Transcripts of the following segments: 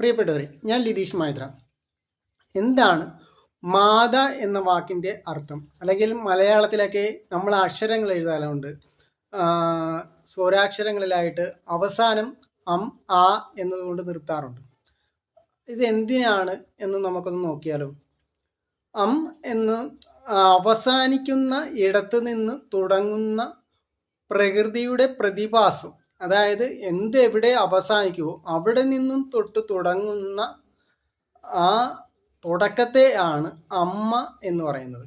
പ്രിയപ്പെട്ടവരെ, ഞാൻ ലിതീഷ് മൈത്ര. എന്താണ് മാത എന്ന വാക്കിൻ്റെ അർത്ഥം? അല്ലെങ്കിൽ മലയാളത്തിലൊക്കെ നമ്മൾ അക്ഷരങ്ങൾ എഴുതാറുണ്ട്. സ്വരാക്ഷരങ്ങളിലായിട്ട് അവസാനം അം ആ എന്നതുകൊണ്ട് നിർത്താറുണ്ട്. ഇത് എന്തിനാണ് എന്ന് നമുക്കൊന്ന് നോക്കിയാലോ. അം എന്ന് അവസാനിക്കുന്ന ഇടത്ത് നിന്ന് തുടങ്ങുന്ന പ്രകൃതിയുടെ പ്രതിഭാസം, അതായത് എവിടെ അവസാനിക്കുമോ അവിടെ നിന്നും തൊട്ട് തുടങ്ങുന്ന ആ തുടക്കത്തെ ആണ് അമ്മ എന്ന് പറയുന്നത്.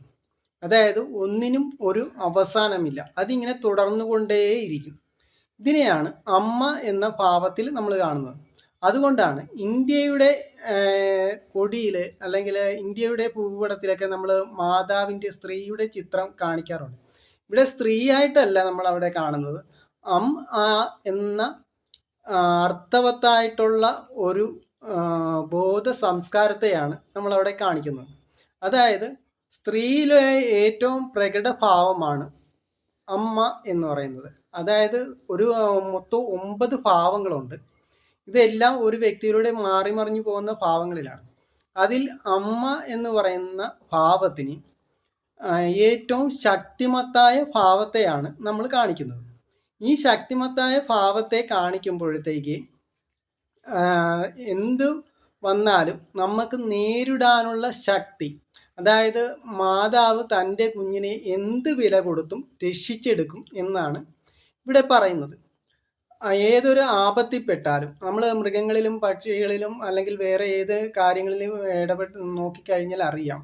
അതായത് ഒന്നിനും ഒരു അവസാനമില്ല, അതിങ്ങനെ തുടർന്നുകൊണ്ടേയിരിക്കും. ഇതിനെയാണ് അമ്മ എന്ന ഭാവത്തിൽ നമ്മൾ കാണുന്നത്. അതുകൊണ്ടാണ് ഇന്ത്യയുടെ കൊടിയിൽ അല്ലെങ്കിൽ ഇന്ത്യയുടെ ഭൂപടത്തിലൊക്കെ നമ്മൾ മാതാവിൻ്റെ സ്ത്രീയുടെ ചിത്രം കാണിക്കാറുണ്ട്. ഇവിടെ സ്ത്രീയായിട്ടല്ല നമ്മൾ അവിടെ കാണുന്നത്, അം ആ എന്ന അർത്ഥവത്തായിട്ടുള്ള ഒരു ബോധ സംസ്കാരത്തെയാണ് നമ്മളവിടെ കാണിക്കുന്നത്. അതായത് സ്ത്രീയിലെ ഏറ്റവും പ്രകടഭാവമാണ് അമ്മ എന്ന് പറയുന്നത്. അതായത് ഒരു മൊത്തം 9 ഭാവങ്ങളുണ്ട്. ഇതെല്ലാം ഒരു വ്യക്തിയിലൂടെ മാറി മറിഞ്ഞു പോകുന്ന ഭാവങ്ങളിലാണ്. അതിൽ അമ്മ എന്ന് പറയുന്ന ഭാവത്തിന് ഏറ്റവും ശക്തിമത്തായ ഭാവത്തെയാണ് നമ്മൾ കാണിക്കുന്നത്. ഈ ശക്തിമത്തായ ഭാവത്തെ കാണിക്കുമ്പോഴത്തേക്ക് എന്ത് വന്നാലും നമുക്ക് നേരിടാനുള്ള ശക്തി, അതായത് മാതാവ് തൻ്റെ കുഞ്ഞിനെ എന്ത് വില കൊടുത്തും രക്ഷിച്ചെടുക്കും എന്നാണ് ഇവിടെ പറയുന്നത്. ഏതൊരു ആപത്തിൽപ്പെട്ടാലും നമ്മൾ മൃഗങ്ങളിലും പക്ഷികളിലും അല്ലെങ്കിൽ വേറെ ഏത് കാര്യങ്ങളിലും ഇടപെട്ട് നോക്കിക്കഴിഞ്ഞാൽ അറിയാം,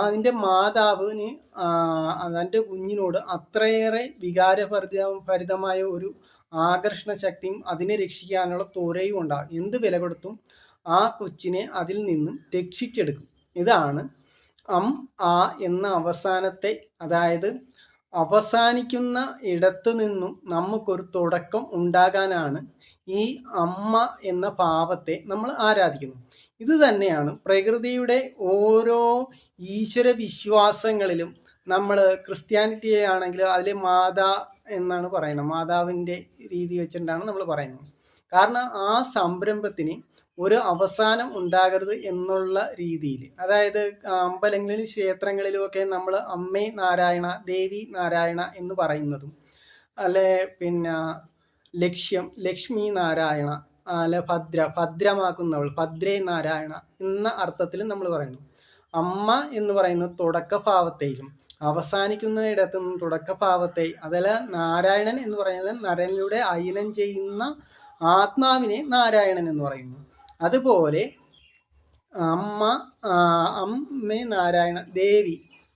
അതിൻ്റെ മാതാവിന് അതിൻ്റെ കുഞ്ഞിനോട് അത്രയേറെ വികാരഭരിതമായ ഒരു ആകർഷണ ശക്തിയും അതിനെ രക്ഷിക്കാനുള്ള ത്വരയും ഉണ്ടാകും. എന്ത് വില കൊടുത്തും ആ കൊച്ചിനെ അതിൽ നിന്നും രക്ഷിച്ചെടുക്കും. ഇതാണ് അം ആ എന്ന അവസാനത്തെ, അതായത് അവസാനിക്കുന്ന ഇടത്തു നിന്നും നമുക്കൊരു തുടക്കം ഉണ്ടാകാനാണ് ഈ അമ്മ എന്ന ഭാവത്തെ നമ്മൾ ആരാധിക്കുന്നത്. ഇത് തന്നെയാണ് പ്രകൃതിയുടെ ഓരോ ഈശ്വര വിശ്വാസങ്ങളിലും. നമ്മൾ ക്രിസ്ത്യാനിറ്റിയെ ആണെങ്കിൽ അതിൽ മാതാ എന്നാണ് പറയുന്നത്, മാതാവിൻ്റെ രീതി വെച്ചിട്ടാണ് നമ്മൾ പറയുന്നത്. കാരണം ആ സംരംഭത്തിന് ഒരു അവസാനം ഉണ്ടാകരുത് എന്നുള്ള രീതിയിൽ, അതായത് അമ്പലങ്ങളിലും ക്ഷേത്രങ്ങളിലുമൊക്കെ നമ്മൾ അമ്മേ നാരായണ, ദേവി നാരായണ എന്ന് പറയുന്നതും, അല്ലെ പിന്നെ ലക്ഷ്യം ലക്ഷ്മി നാരായണ, അല്ലെ ഭദ്രമാക്കുന്നവൾ ഭദ്രേ നാരായണ എന്ന അർത്ഥത്തിൽ നമ്മൾ പറയുന്നു. അമ്മ എന്ന് പറയുന്നത് തുടക്കഭാവത്തെയും അവസാനിക്കുന്ന ഇടത്തു നിന്നും തുടക്കഭാവത്തെ, അതല്ല നാരായണൻ എന്ന് പറയുന്നത് നരനിലൂടെ അയനം ചെയ്യുന്ന ആത്മാവിനെ നാരായണൻ എന്ന് പറയുന്നു. അതുപോലെ അമ്മേ നാരായണ, ദേവി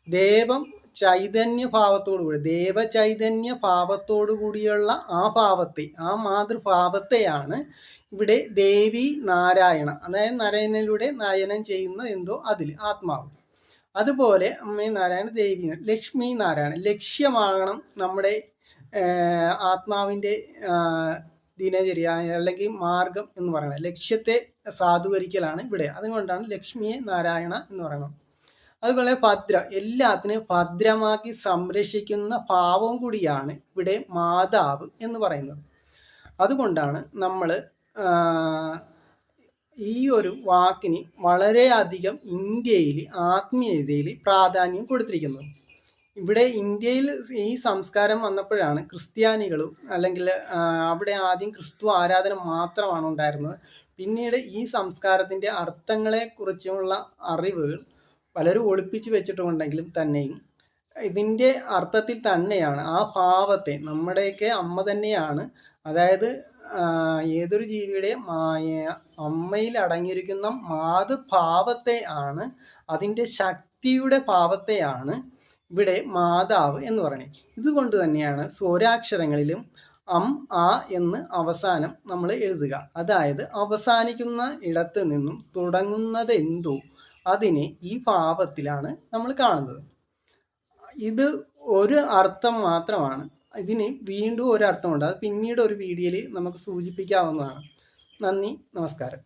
ദേവം ചൈതന്യ ഭാവത്തോടുകൂടി, ദേവചൈതന്യ ഭാവത്തോടു കൂടിയുള്ള ആ ഭാവത്തെ, ആ മാതൃഭാവത്തെയാണ് ഇവിടെ ദേവി നാരായണ, അതായത് നരനിലൂടെ നയനം ചെയ്യുന്ന എന്തോ അതിൽ ആത്മാവ്. അതുപോലെ അമ്മേ നാരായണ, ദേവി ലക്ഷ്മി നാരായണ, ലക്ഷ്യമാകണം നമ്മുടെ ആത്മാവിൻ്റെ ദിനചര്യ അല്ലെങ്കിൽ മാർഗം എന്ന് പറയുന്നത്. ലക്ഷ്യത്തെ സാധൂകരിക്കലാണ് ഇവിടെ. അതുകൊണ്ടാണ് ലക്ഷ്മിയെ നാരായണ എന്ന് പറയുന്നത്. അതുപോലെ ഭദ്ര, എല്ലാത്തിനെയും ഭദ്രമാക്കി സംരക്ഷിക്കുന്ന ഭാവം കൂടിയാണ് ഇവിടെ മാതാവ് എന്ന് പറയുന്നത്. അതുകൊണ്ടാണ് നമ്മൾ ഈ ഒരു വാക്കിന് വളരെയധികം ഇന്ത്യയിൽ ആത്മീയതയിൽ പ്രാധാന്യം കൊടുത്തിരിക്കുന്നത്. ഇവിടെ ഇന്ത്യയിൽ ഈ സംസ്കാരം വന്നപ്പോഴാണ് ക്രിസ്ത്യാനികളും, അല്ലെങ്കിൽ അവിടെ ആദ്യം ക്രിസ്തു ആരാധന മാത്രമാണ് ഉണ്ടായിരുന്നത്. പിന്നീട് ഈ സംസ്കാരത്തിൻ്റെ അർത്ഥങ്ങളെക്കുറിച്ചുള്ള അറിവുകൾ പലരും ഒളിപ്പിച്ച് വെച്ചിട്ടുണ്ടെങ്കിലും തന്നെയും ഇതിൻ്റെ അർത്ഥത്തിൽ തന്നെയാണ് ആ ഭാവത്തെ, നമ്മുടെയൊക്കെ അമ്മ തന്നെയാണ്, അതായത് ഏതൊരു ജീവിയുടെയും അമ്മയിൽ അടങ്ങിയിരിക്കുന്ന മാതൃഭാവത്തെ ആണ്, അതിൻ്റെ ശക്തിയുടെ ഭാവത്തെയാണ് ഇവിടെ മാതാവ് എന്ന് പറയുന്നത്. ഇതുകൊണ്ട് തന്നെയാണ് സ്വരാക്ഷരങ്ങളിലും അം ആ എന്ന് അവസാനം നമ്മൾ എഴുതുക. അതായത് അവസാനിക്കുന്ന ഇടത്ത് നിന്നും തുടങ്ങുന്നത് എന്തോ അതിനെ ഈ ഭാവത്തിലാണ് നമ്മൾ കാണുന്നത്. ഇത് ഒരു അർത്ഥം മാത്രമാണ്. ഇതിന് വീണ്ടും ഒരു അർത്ഥമുണ്ട്, അത് പിന്നീട് ഒരു വീഡിയോയിൽ നമുക്ക് സൂചിപ്പിക്കാവുന്നതാണ്. നന്ദി, നമസ്കാരം.